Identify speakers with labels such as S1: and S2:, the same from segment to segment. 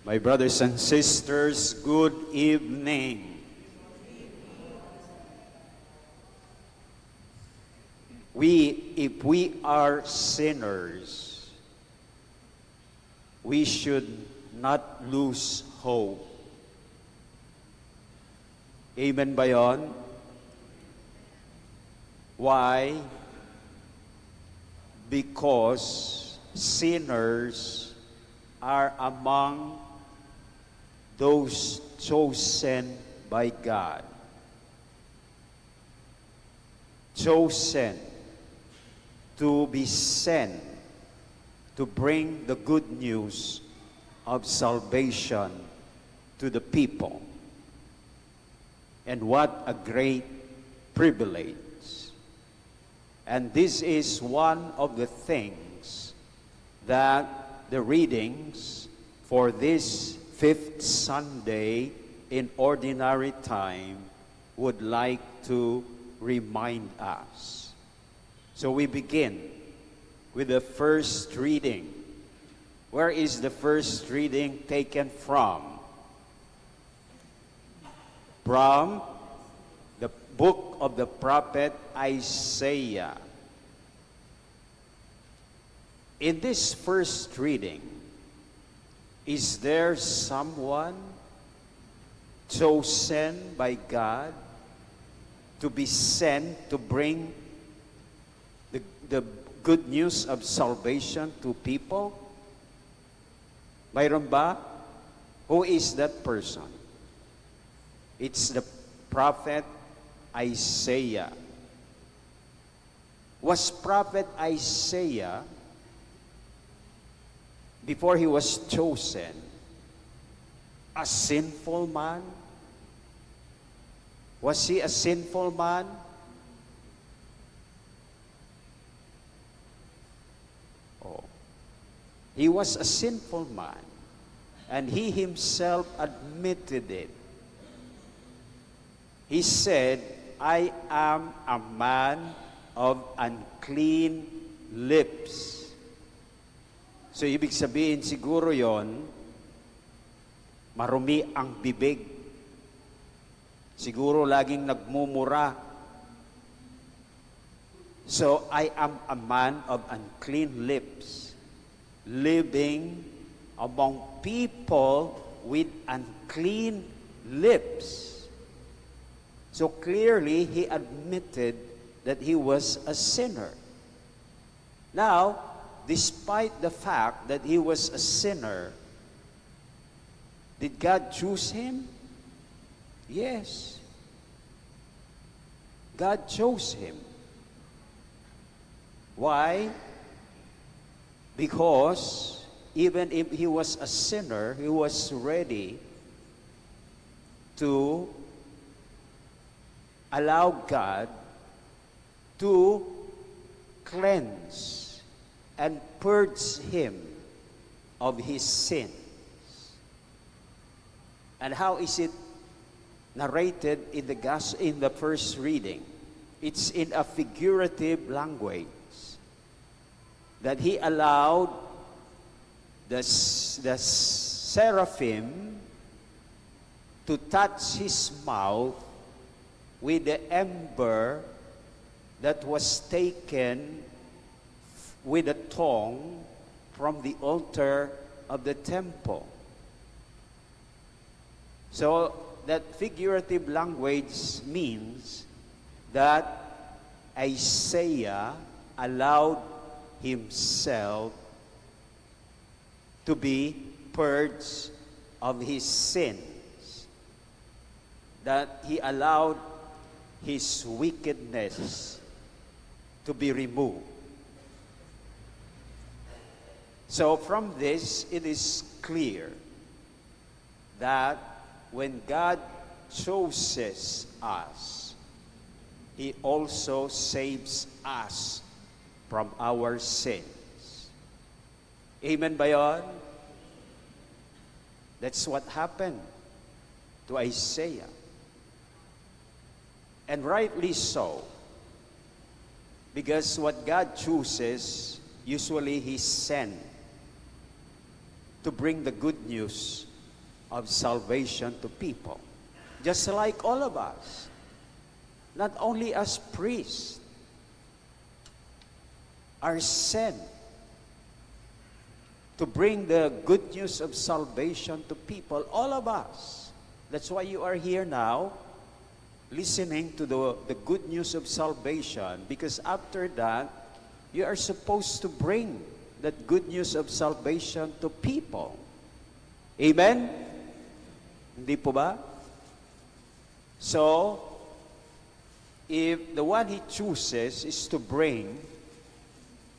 S1: My brothers and sisters, good evening. If we are sinners, we should not lose hope. Amen ba yun? Why? Because sinners are among those chosen by God. Chosen to be sent to bring the good news of salvation to the people. And what a great privilege. And this is one of the things that the readings for this fifth Sunday in ordinary time would like to remind us. So we begin with the first reading. Where is the first reading taken from? From the book of the prophet Isaiah. In this first reading, is there someone chosen by God to be sent to bring the good news of salvation to people? Mayroon ba? Who is that person? It's the prophet Isaiah. Was prophet Isaiah, before he was chosen, a sinful man? Was he a sinful man? Oh, he was a sinful man, and he himself admitted it. He said, I am a man of unclean lips. So, ibig sabihin siguro yon, marumi ang bibig. Siguro laging nagmumura. So, I am a man of unclean lips, living among people with unclean lips. So clearly, he admitted that he was a sinner. Now, despite the fact that he was a sinner, did God choose him? Yes. God chose him. Why? Because even if he was a sinner, he was ready to allow God to cleanse and purge him of his sins. And how is it narrated in the first reading? It's in a figurative language that he allowed the seraphim to touch his mouth with the ember that was taken with a tongue from the altar of the temple. So that figurative language means that Isaiah allowed himself to be purged of his sins, that he allowed his wickedness to be removed. So from this, it is clear that when God chooses us, he also saves us from our sins. Amen ba yun? That's what happened to Isaiah. And rightly so, because what God chooses, usually he sent to bring the good news of salvation to people. Just like all of us, not only as priests, are sent to bring the good news of salvation to people, all of us. That's why you are here now, listening to the good news of salvation, because after that, you are supposed to bring that good news of salvation to people. Amen? Hindi po ba? So, if the one he chooses is to bring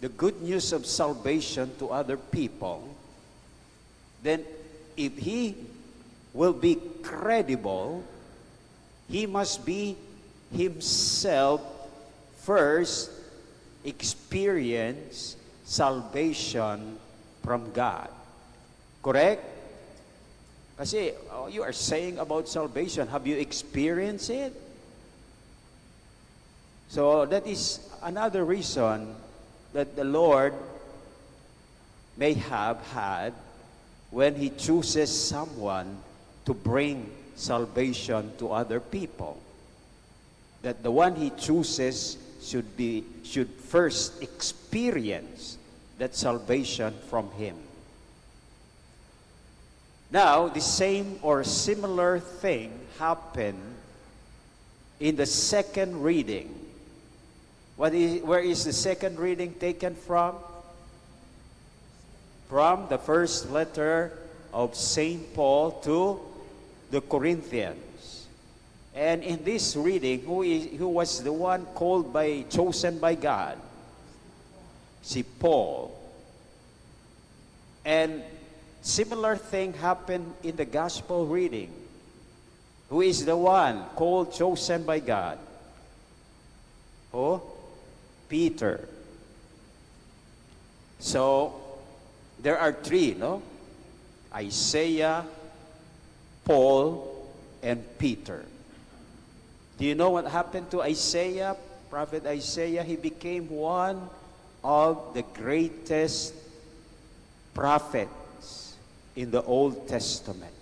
S1: the good news of salvation to other people, then if he will be credible, he must be himself first experience salvation from God. Correct? Kasi you are saying about salvation. Have you experienced it? So that is another reason that the Lord may have had when He chooses someone to bring salvation to other people. That the one He chooses should first experience that salvation from Him. Now, the same or similar thing happened in the second reading. Where is the second reading taken from? From the first letter of St. Paul to the Corinthians. And in this reading, who was the one chosen by God? Si Paul. And similar thing happened in the gospel reading. Who is the one chosen by God? Oh, Peter. So, there are three, no? Isaiah, Paul, and Peter. Do you know what happened to Isaiah? Prophet Isaiah, he became one of the greatest prophets in the Old Testament.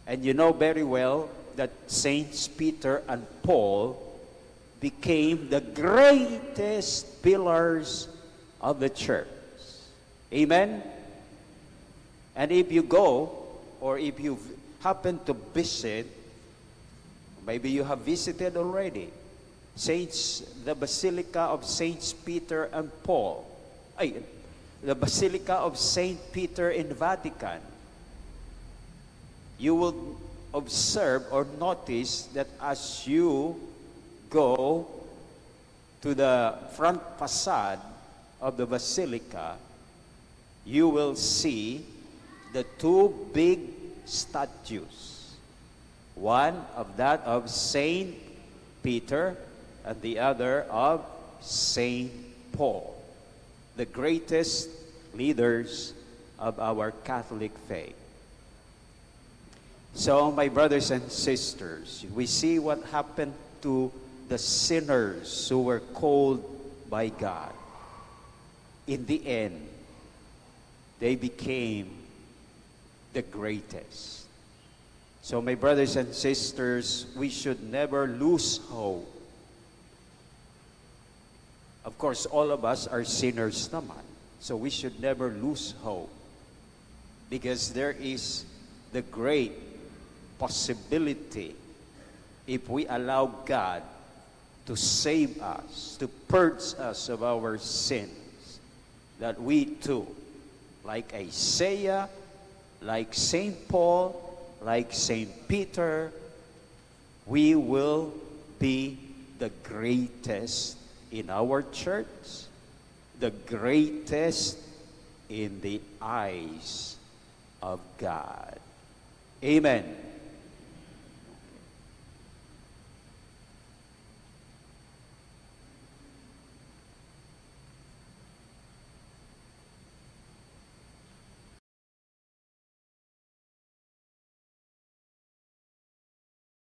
S1: And you know very well that Saints Peter and Paul became the greatest pillars of the church. Amen? And if you go, or if you happen to visit, maybe you have visited already, the Basilica of Saints Peter and Paul, the Basilica of Saint Peter in Vatican, you will observe or notice that as you go to the front facade of the Basilica, you will see the two big statues. One of that of Saint Peter and the other of Saint Paul, the greatest leaders of our Catholic faith. So, my brothers and sisters, we see what happened to the sinners who were called by God. In the end, they became the greatest. So, my brothers and sisters, we should never lose hope. Of course, all of us are sinners naman. So we should never lose hope. Because there is the great possibility, if we allow God to save us, to purge us of our sins, that we too, like Isaiah, like St. Paul, like St. Peter, we will be the greatest in our church, the greatest in the eyes of God. Amen.